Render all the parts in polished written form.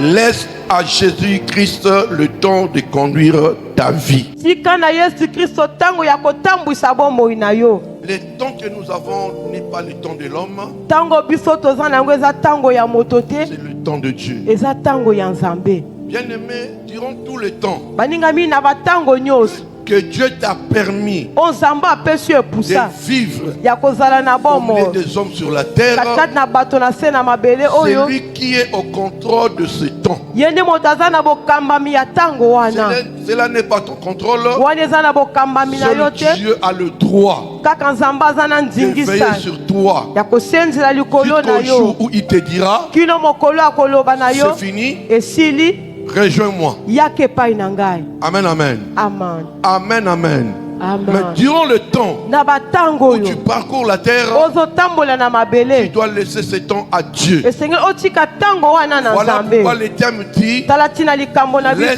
Laisse à Jésus-Christ le temps de conduire ta vie. Le temps que nous avons n'est pas le temps de l'homme, c'est le temps de Dieu. Bien-aimé, durant tout le temps que Dieu t'a permis de vivre au milieu des hommes sur la terre, c'est lui qui est au contrôle de ce temps. Cela n'est pas ton contrôle. Seul Dieu a le droit de veiller sur toi jusqu'au jour où il te dira c'est fini, rejoins-moi. Amen, amen. Amen, amen. Mais durant le temps où tu parcours la terre, tu dois laisser ce temps à Dieu. Voilà pourquoi l'Éternel dit, laisse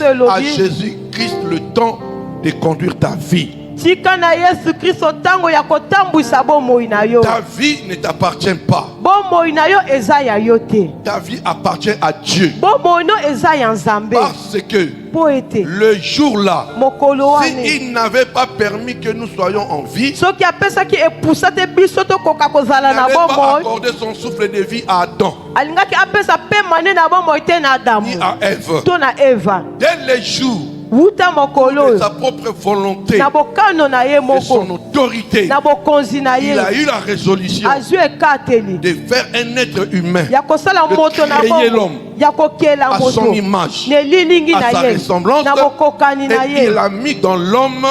à Jésus-Christ le temps de conduire ta vie. Ta vie ne t'appartient pas. Ta vie appartient à Dieu. Parce que le jour-là, s'il n'avait pas permis que nous soyons en vie, il n'allait pas accorder son souffle de vie à Adam ni à Ève. Dès les jours de sa propre volonté et son autorité, il a eu la résolution de faire un être humain, de créer l'homme à son image, à sa ressemblance, et il a mis dans l'homme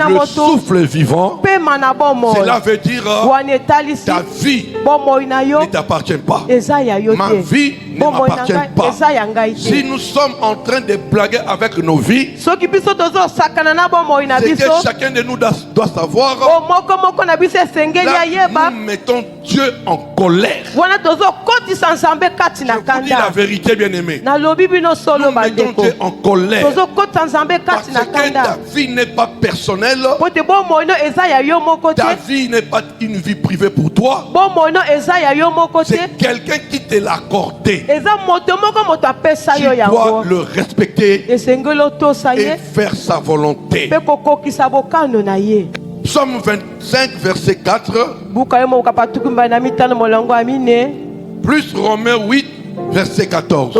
le souffle vivant. Cela veut dire ta vie ne t'appartient pas, ma vie ne m'appartient pas. Si nous sommes en train de blaguer avec nos vies, c'est que chacun de nous doit savoir, là, nous mettons Dieu en colère. Je vous dis la vérité, bien-aimé. Nous mettons Dieu en colère parce que ta vie n'est pas personnelle, ta vie n'est pas une vie privée pour toi, c'est quelqu'un qui te l'a accordé. Tu dois le respecter et faire sa volonté. Psaume 25, verset 4, plus Romains 8, verset 14.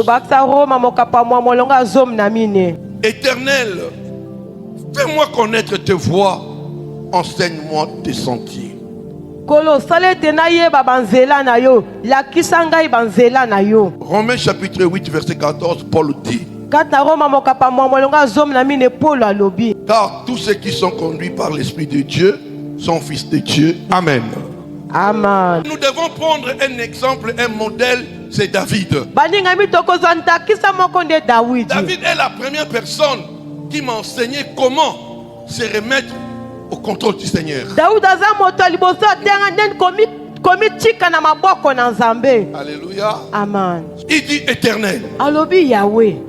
Éternel, fais-moi connaître tes voies, enseigne-moi tes sentiers. Romains chapitre 8, verset 14, Paul dit, car tous ceux qui sont conduits par l'Esprit de Dieu sont fils de Dieu. Amen. Amen. Nous devons prendre un exemple, un modèle, c'est David. David est la première personne qui m'a enseigné comment se remettre au contrôle du Seigneur. Alléluia. Amen. Il dit Éternel,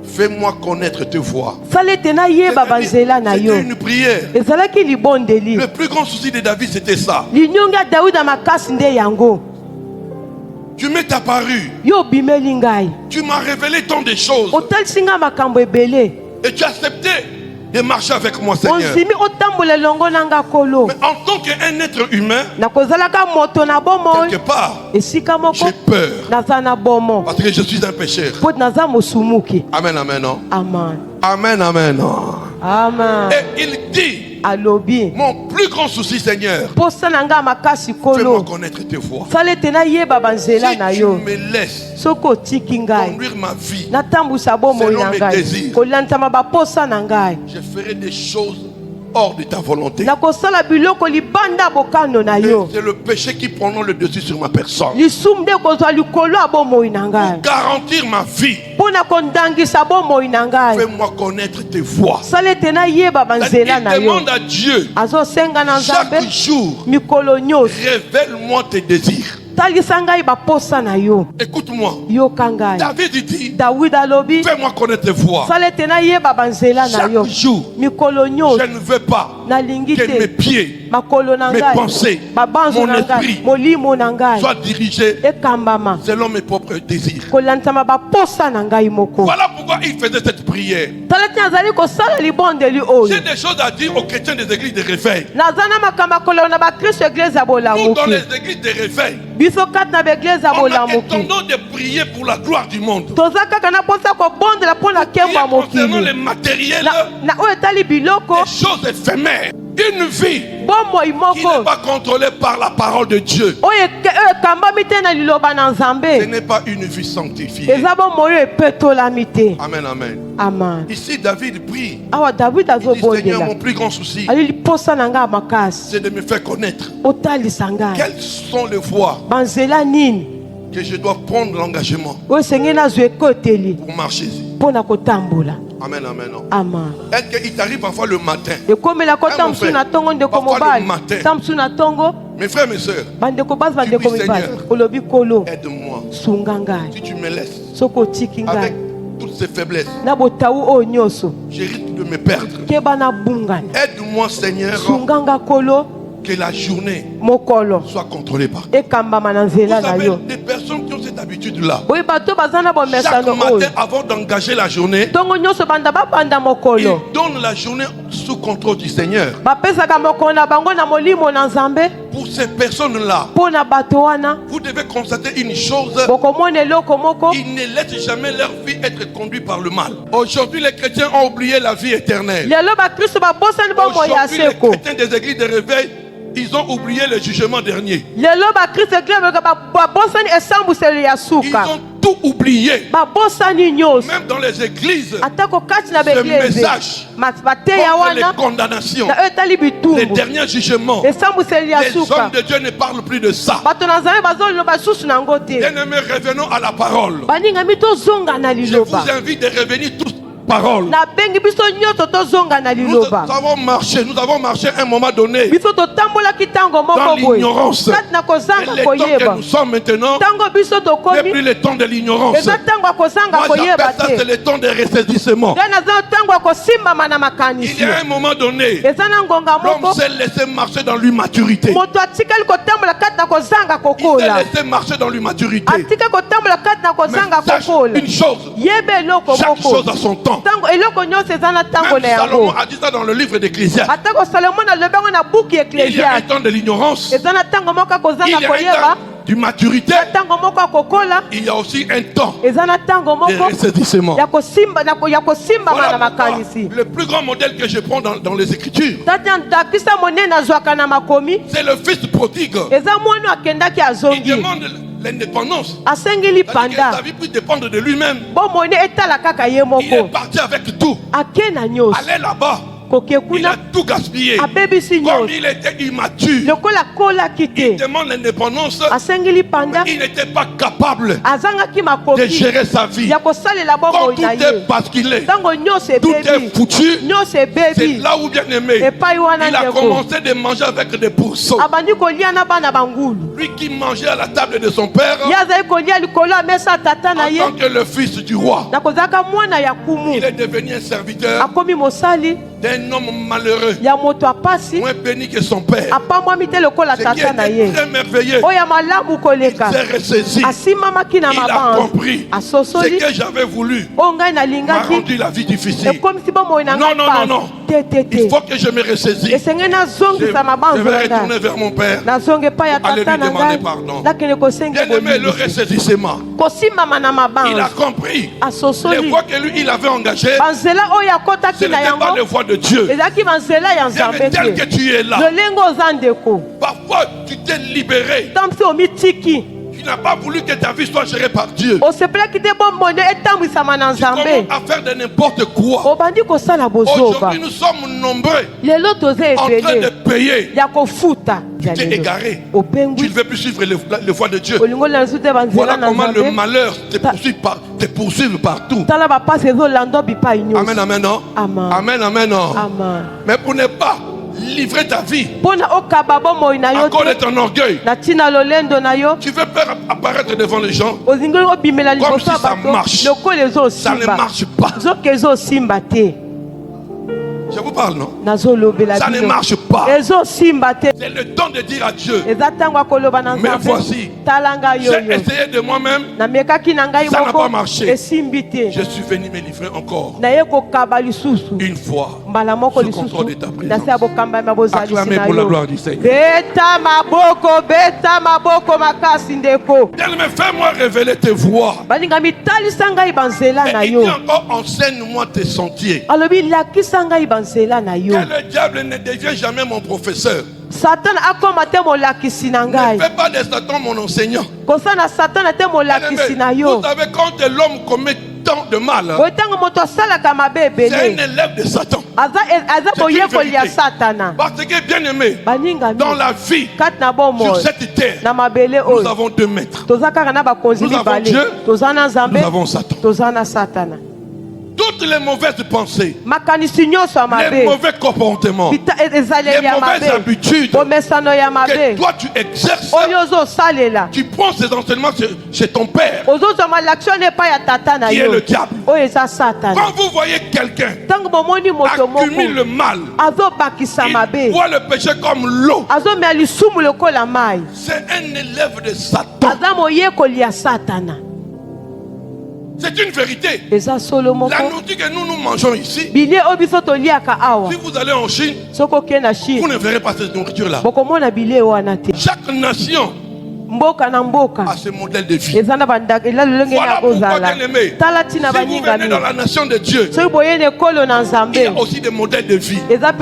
fais-moi connaître tes voies. C'était une prière. Le plus grand souci de David, c'était ça. Tu m'es apparu. Tu m'as révélé tant de choses. Et tu as accepté de marcher avec moi, Seigneur. Mais en tant qu'un être humain, quelque part, j'ai peur. Parce que je suis un pécheur. Amen, amen, non? Amen, amen, non? Amen. Et il dit, mon plus grand souci, Seigneur, fais-moi connaître tes voies. Si tu me laisses conduire ma vie selon mes désirs, je ferai des choses hors de ta volonté. C'est le péché qui prend le dessus sur ma personne. Pour garantir ma vie, fais-moi connaître tes voies. Il demande à Dieu chaque jour, révèle-moi tes désirs. Écoute-moi. David dit, fais-moi connaître tes voies. Chaque jour, je ne veux pas que mes pieds, mes pensées, mon esprit soient dirigés selon mes propres désirs. Voilà pourquoi il faisait cette prière. J'ai des choses à dire aux chrétiens des églises de réveil. Nous, dans les églises de réveil, on a tendance de prier pour la gloire du monde. Concernant les matériels, les choses éphémères. Une vie qui n'est pas contrôlée par la parole de Dieu. Ce n'est pas une vie sanctifiée. Amen, amen. Ici, David prie. Il dit, Seigneur, mon plus grand souci, c'est de me faire connaître. Quelles sont les voies que je dois prendre l'engagement pour marcher ici. Amen, amen. Est-ce qu'il t'arrive parfois le matin? Parfois le matin. Mes frères, mes soeurs, tu dis, Seigneur, aide-moi. Si tu me laisses avec toutes ces faiblesses, je risque de me perdre. Aide-moi, Seigneur, que la journée soit contrôlée par toi. Vous savez, des personnes qui ont cette habitude-là, chaque matin, avant d'engager la journée, ils donnent la journée sous contrôle du Seigneur. Pour ces personnes-là, vous devez constater une chose: ils ne laissent jamais leur vie être conduite par le mal. Aujourd'hui, les chrétiens ont oublié la vie éternelle. Aujourd'hui, les chrétiens des églises de réveil, ils ont oublié le jugement dernier. Ils ont tout oublié. Même dans les églises, ce message contre les condamnations, les derniers jugements, les hommes de Dieu ne parlent plus de ça. Bien-aimés, revenons à la parole. Je vous invite de revenir tous. Parole. Nous avons marché à un moment donné dans l'ignorance. Et le temps que nous sommes maintenant n'est plus le temps de l'ignorance. Moi j'appelle ça, c'est le temps de ressaisissement. Il y a un moment donné, l'homme s'est laissé marcher dans l'immaturité. Il s'est laissé marcher dans l'immaturité. Mais sache une chose, chaque chose a son temps. Même Salomon a dit ça dans le livre d'Ecclésiaste. Il y a un temps de l'ignorance, il y a un temps d'immaturité, il y a aussi un temps de ressaisissement. Voilà le plus grand modèle que je prends dans les Écritures, c'est le fils prodigue. Il demande l'indépendance. Il sa vie peut dépendre de lui-même. Il est parti avec tout. Aller là-bas, il a tout gaspillé. Comme il était immature, il demande l'indépendance, mais il n'était pas capable de gérer sa vie. Comme tout est basculé, tout est foutu, c'est là où, bien aimé, il a commencé de manger avec des pourceaux. Lui qui mangeait à la table de son père, en tant que le fils du roi, il est devenu un serviteur d'un homme malheureux, moins béni que son père. Ce qui était très merveilleux, il s'est ressaisi. Il a compris ce que j'avais voulu m'a rendu la vie difficile. Non. Il faut que je me ressaisisse. Je vais retourner vers mon père. Aller lui demander pardon. Bien-aimé, le ressaisissement. Il a compris les voies que lui il avait engagées. Ce n'était pas les voies de Dieu. Bien, tel que tu es là, parfois tu t'es libéré. Tu n'as pas voulu que ta vie soit gérée par Dieu. Tu commences à faire de n'importe quoi. Aujourd'hui, nous sommes nombreux en train de payer. Tu t'es égaré. Tu ne veux plus suivre les voies de Dieu. Voilà comment le malheur te poursuit partout. Amen, amen, non. Amen, amen, non. Mais pour ne pas livrer ta vie à cause de ton orgueil. Tu veux faire apparaître devant les gens comme si ça marche. Ça ne marche pas. Je vous parle, non? Ça ne marche pas. C'est le temps de dire à Dieu, mais voici, j'ai essayé de moi-même, ça n'a pas marché. Je suis venu me livrer encore une fois sous contrôle de ta présence. Acclamez pour la gloire du Seigneur. Elle me fait moi révéler tes voies. Et il dit encore, enseigne-moi tes sentiers. Que le diable ne devienne jamais mon professeur. Ne fais pas de Satan mon enseignant. Vous savez, quand l'homme commet tant de mal, c'est un élève de Satan. Parce que, bien aimé, dans la vie, sur cette terre, nous avons deux maîtres. Nous avons Dieu, nous avons Satan. Toutes les mauvaises pensées, les mauvais comportements, les mauvaises habitudes que toi tu exerces, tu prends ces enseignements chez ton père, qui est le diable. Quand vous voyez quelqu'un accumuler le mal, il voit le péché comme l'eau, c'est un élève de Satan. C'est une vérité. La nourriture que nous mangeons ici, si vous allez en Chine, vous ne verrez pas cette nourriture-là. Chaque nation à ce modèle de vie. Voilà pourquoi, bien aimé, si vous venez dans la nation de Dieu, il y a aussi des modèles de vie. Dans la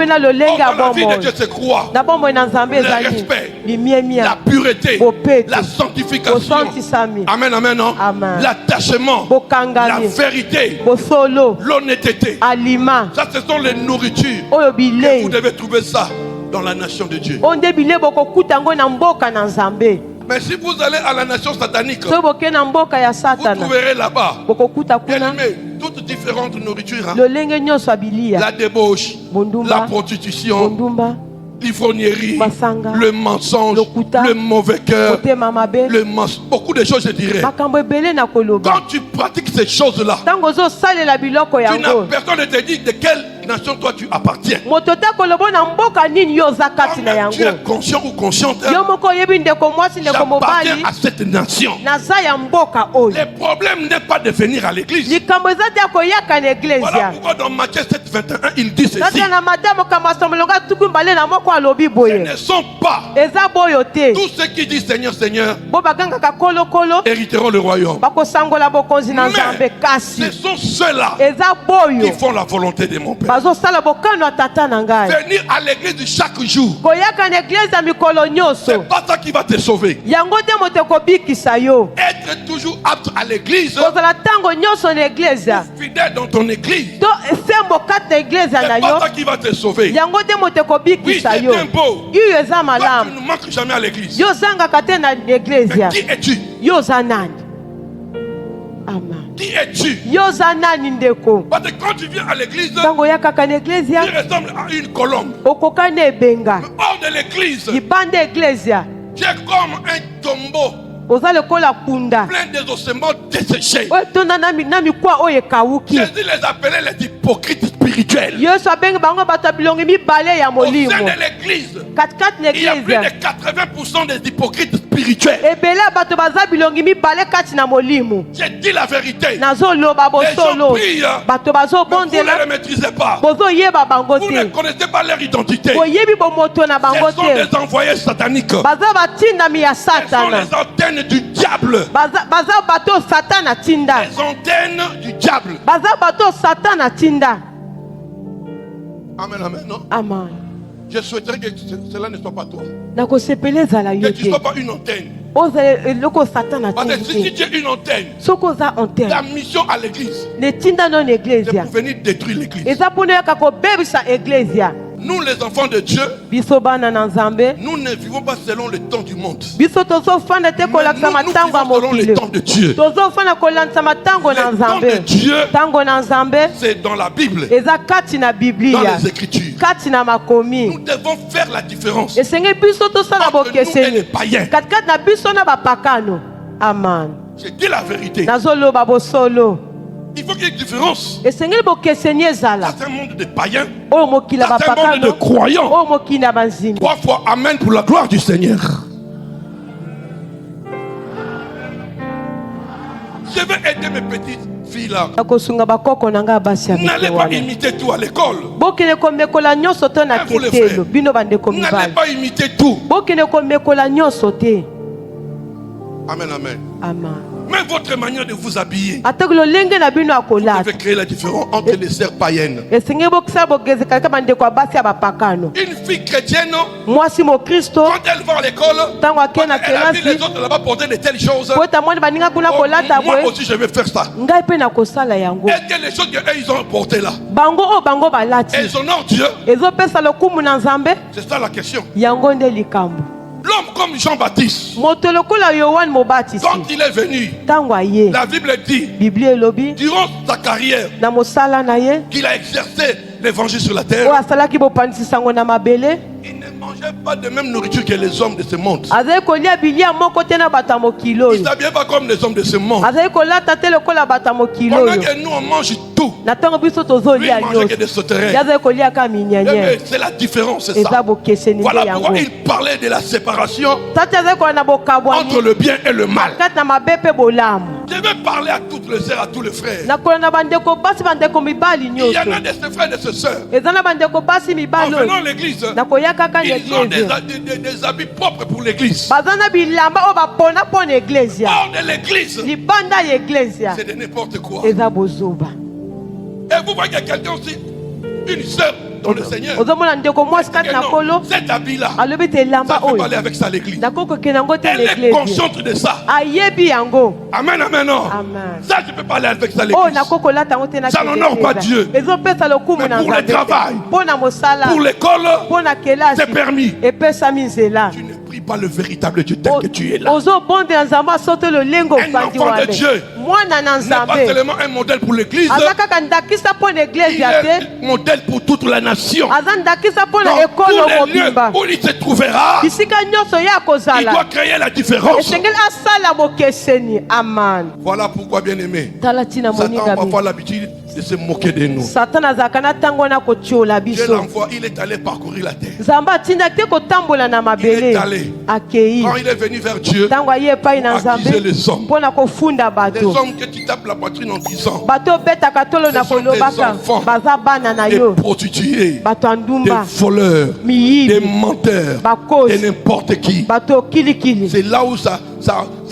vie de Dieu se croit le respect, la pureté, la sanctification. Amen, amen, non? L'attachement, la vérité, l'honnêteté. Ça, ce sont les nourritures que vous devez trouver ça dans la nation de Dieu. Mais si vous allez à la nation satanique, vous trouverez là-bas, toutes différentes nourritures. La débauche, la prostitution, l'ivrognerie, le mensonge, le mauvais cœur, beaucoup de choses, je dirais. Quand tu pratiques ces choses-là, personne ne te dit de quelle nation toi tu appartiens. Tu es conscient ou consciente, j'appartiens à cette nation. Le problème n'est pas de venir à l'église. Voilà pourquoi dans Matthieu 7, 21, il dit ceci: ce ne sont pas tous ceux qui disent Seigneur, Seigneur hériteront le royaume. Mais ce sont ceux-là qui font la volonté de mon Père. Venir à l'église chaque jour, c'est pas ça qui va te sauver. Être toujours apte à l'église, fidèle dans ton église, c'est pas ça qui va te sauver. Oui, c'est bien beau. Toi, tu ne manques jamais à l'église. Mais qui es-tu? Qui es-tu? Parce que quand tu viens à l'église, tu ressembles à une colombe. Mais hors de l'église, tu es comme un tombeau plein des ossements desséchés. Jésus les appelait les hypocrites spirituels. Au sein de l'église, il y a plus de 80% des hypocrites spirituels. J'ai dit la vérité. Les gens prient, vous ne les maîtrisez pas. Vous ne connaissez pas leur identité. Ce sont des envoyés sataniques. Ce sont les antennes du diable. Les antennes du diable. Amen, amen, non? Amen. Je souhaiterais que cela ne soit pas toi. Que tu ne sois pas une antenne. Parce que si tu es une antenne, ta mission à l'église, c'est pour venir détruire l'église. Nous les enfants de Dieu, nous ne vivons pas selon le temps du monde. Mais nous vivons selon le temps de Dieu. Le temps de Dieu, c'est dans la Bible, dans les Écritures. Nous devons faire la différence entre nous et les païens. J'ai dit la vérité. Il faut qu'il y ait une différence. C'est un monde de païens, c'est un monde de croyants. 3 fois Amen pour la gloire du Seigneur. Je vais aider mes petites filles là. N'allez pas imiter tout à l'école. N'allez pas imiter tout. Amen, amen. Amen. Même votre manière de vous habiller, vous devez créer la différence entre les sœurs païennes. Une fille chrétienne, quand elle va à l'école, quand elle a vu les autres là-bas porter de telles choses, moi aussi je vais faire ça. Est-ce que les choses qu'ils ont portées là, elles honorent Dieu? C'est ça la question. L'homme comme Jean-Baptiste, quand il est venu, la Bible dit, durant sa carrière, qu'il a exercé l'évangile sur la terre, il ne mangeait pas de même nourriture que les hommes de ce monde. Il ne s'habillait pas comme les hommes de ce monde. Pendant que nous on mange tout, lui il mangeait que des sauterelles. C'est la différence, c'est ça. Voilà pourquoi il parlait de la séparation entre le bien et le mal. Je vais parler à toutes les sœurs, à tous les frères. Il y en a de ces frères et de ces sœurs. En venant à l'église, ils ont des habits propres pour l'église. Hors de l'église, c'est de n'importe quoi. Et vous voyez quelqu'un aussi, une sœur dans le Seigneur, cet habit-là, ça peut parler avec ça à l'église. Elle est consciente de ça. Amen, amen, non. Ça, je peux parler avec ça à l'église. Ça n'honore pas Dieu. Mais pour le travail, pour l'école, c'est permis. Tu ne pries pas le véritable Dieu tel que tu es là. Un enfant de Dieu n'est pas seulement un modèle pour l'église, il est modèle pour toute la nation. Dans tous les lieux où il se trouvera, il doit créer la différence. Voilà pourquoi, bien aimé, Satan a parfois l'habitude de se moquer de nous. Dieu l'envoie, il est allé parcourir la terre. Il est allé. Quand il est venu vers Dieu, accuser les hommes. Des hommes que tu tapes la poitrine en disant, ce sont des enfants, des prostituées, des voleurs, des menteurs, et n'importe qui. C'est là où ça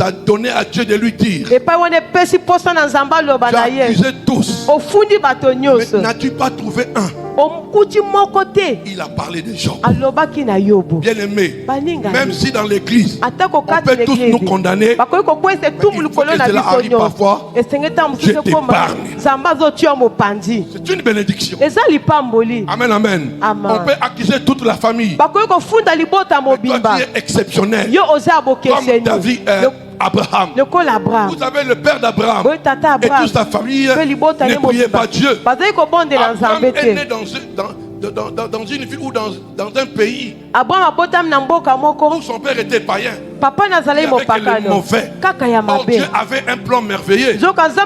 a donné à Dieu de lui dire, j'ai accusé tous, mais n'as-tu pas trouvé un? Il a parlé des gens. Bien aimé, même si dans l'église on peut tous nous condamner, mais il faut que cela arrive parfois, je t'épargne. C'est une bénédiction. Amen, amen. On peut accuser toute la famille, mais toi tu es exceptionnel, comme David, Abraham. Vous avez le père d'Abraham et toute sa famille ne priait pas Dieu. Abraham est né dans une ville ou dans un pays où son père était païen. Le mauvais. Or, Dieu avait un plan merveilleux. Dieu avait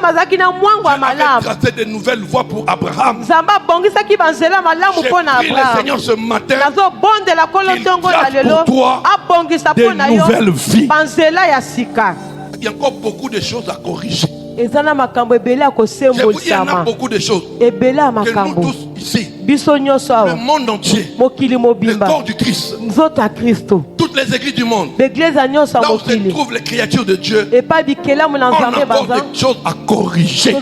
tracé de nouvelles voies pour Abraham. J'ai pris le Seigneur ce matin qu'il trace pour toi de nouvelles vies. Il y a encore beaucoup de choses à corriger. Il y en a beaucoup de choses que nous tous ici, le monde entier, le corps du Christ, toutes les églises du monde, là où se trouvent les créatures de Dieu, on a encore des choses à corriger.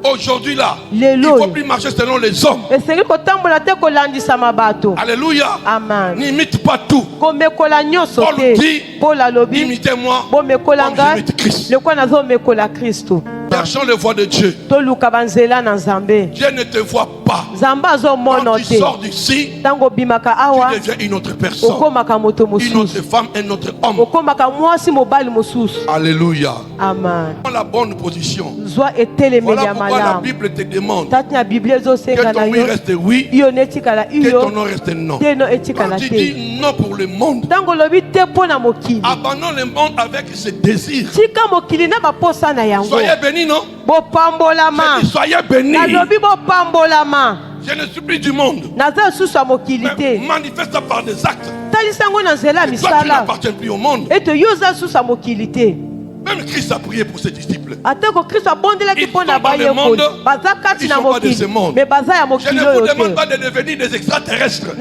Aujourd'hui là, il ne faut plus marcher selon les hommes. Alléluia. N'imite pas tout. Paul dit, imitez-moi comme j'imite Christ. Cherchons les voies de Dieu. Dieu ne te voit pas. Quand tu sors d'ici, tu deviens une autre personne. Une autre femme, un autre homme. Alléluia. Amen. Dans la bonne position. Voilà pourquoi la Bible te demande que ton oui reste oui, que ton non reste non. Quand tu dis non pour le monde, abandonne le monde avec ses désirs. Soyez bénis, non? Je dis, soyez bénis. Je ne suis plus du monde. Mais manifeste ça par des actes. Et toi, tu n'appartiens plus au monde. Même Christ a prié pour ses disciples. Ils sont dans le monde, ils ne sont pas de ce monde. Je ne vous demande pas de devenir des extraterrestres.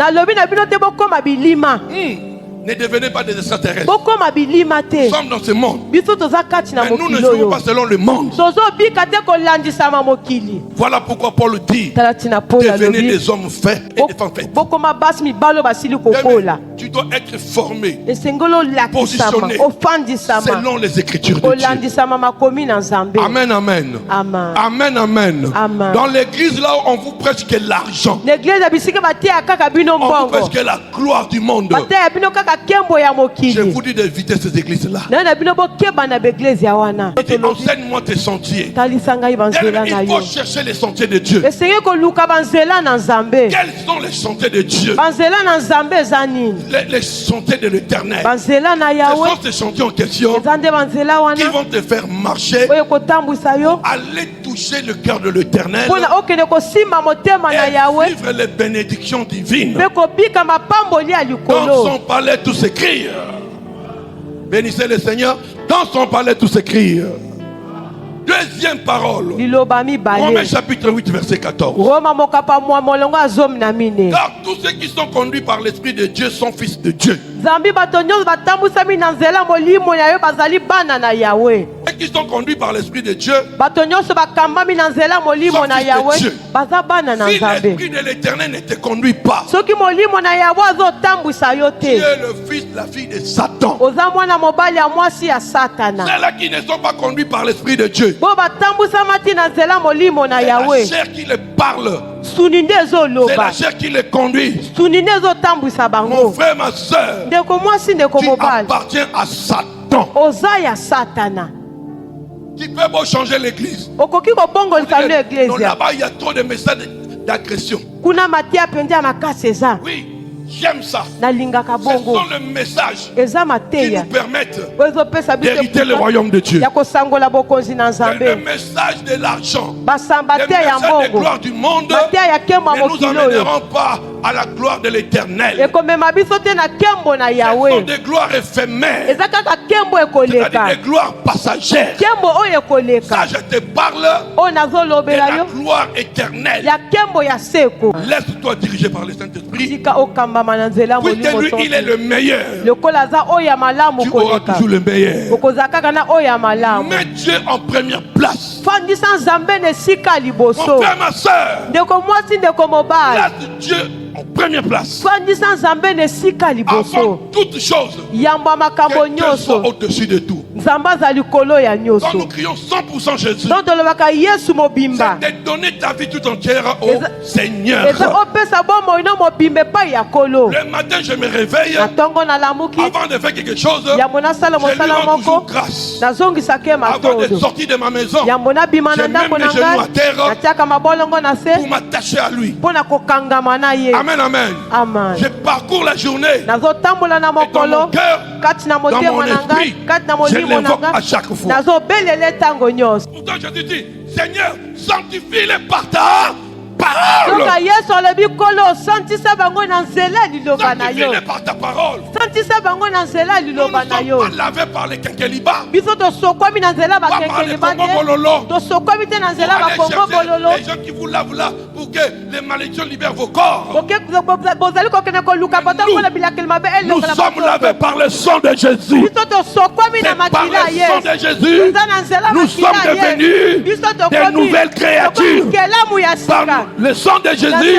Ne devenez pas des extraterrestres. Nous sommes dans ce monde. Mais nous ne vivons pas selon le monde. Voilà pourquoi Paul dit: devenez des hommes faits et des femmes faites. Tu dois être formé, positionné selon les Écritures de Dieu. Amen, amen. Amen, amen. Dans l'église, là où on vous prêche que l'argent, on vous prêche que la gloire du monde. Je vous dis d'éviter ces églises-là. Enseigne-moi tes sentiers. Il faut chercher les sentiers de Dieu. Quels sont les sentiers de Dieu? Les sentiers de l'Éternel. Ce sont ces sentiers en question qui vont te faire marcher, aller toucher le cœur de l'Éternel et vivre les bénédictions divines. Dans son palais tout s'écrit. Bénissez le Seigneur. Dans son palais tout s'écrit. Deuxième parole. Romains chapitre 8 verset 14. Car tous ceux qui sont conduits par l'Esprit de Dieu sont fils de Dieu. Ceux qui sont conduits par l'Esprit de Dieu sont fils de Dieu. Si l'Esprit de l'Éternel ne te conduit pas, tu es le fils, la fille de Satan. Ceux-là qui ne sont pas conduits par l'Esprit de Dieu, c'est la chair qui les parle. C'est la chair qui les conduit. Mon frère, ma soeur, tu appartiens à Satan. Tu peux pas changer l'église. Non, là-bas, il y a trop de messages d'agression. Oui. J'aime ça. Ce sont les messages qui nous permettent d'hériter le royaume de Dieu. Le message de l'argent, le message de gloire du monde ne nous emmèneront pas à la gloire de l'Éternel. Ce sont des gloires éphémères, c'est-à-dire des gloires passagères. Ça, je te parle de la gloire éternelle. Laisse-toi diriger par le Saint-Esprit. Puisque lui, il est le meilleur. Tu auras toujours le meilleur. Mets Dieu en première place. Mon frère, ma soeur, laisse Dieu en première place. Avant toute chose, que Dieu soit au-dessus de tout. Quand nous crions 100% Jésus, c'est de donner ta vie tout entière au Seigneur. Le matin, je me réveille. Avant de faire quelque chose, je lui rends toujours grâce. Avant de sortir de ma maison, je mets mes genoux à terre pour m'attacher à lui. Amen, amen. Je parcours la journée et dans mon cœur, dans mon esprit, je l'invoque à chaque fois. Pourtant, je te dis, Seigneur, sanctifie-les par ta parole. Sanctifie-les par ta parole. Nous ne sommes pas lavés par les quinquelibas, pas par les Congo-Bololo. Les gens qui vous lavent là pour que les malédictions libèrent vos corps. Nous sommes lavés par le sang de Jésus. C'est par le sang de Jésus nous sommes devenus des nouvelles créatures. Par le sang de Jésus,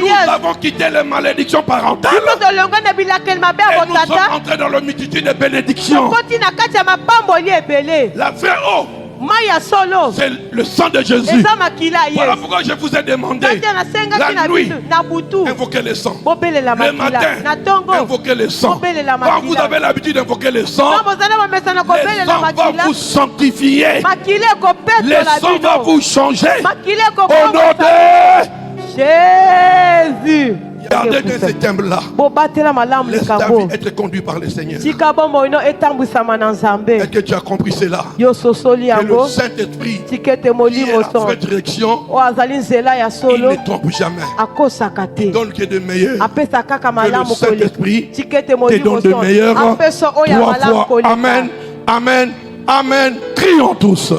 nous avons quitté les malédictions parentales et nous sommes entrés dans la multitude de bénédictions. La vraie eau C'est le sang de Jésus. Voilà pourquoi je vous ai demandé la nuit, invoquez le sang. Le matin, invoquez le sang. Quand vous avez l'habitude d'invoquer le sang, le sang va vous sanctifier. Le sang va vous changer. Au nom de Jésus. Gardez de ce thème-là. Laisse ta vie être conduite par le Seigneur. Est-ce que tu as compris cela? Que le Saint-Esprit qui est la vraie direction, il ne trompe jamais. Il donne que de meilleurs. Que le Saint-Esprit te donne de meilleurs. 3 fois. Amen. Amen. Amen. Crions tous.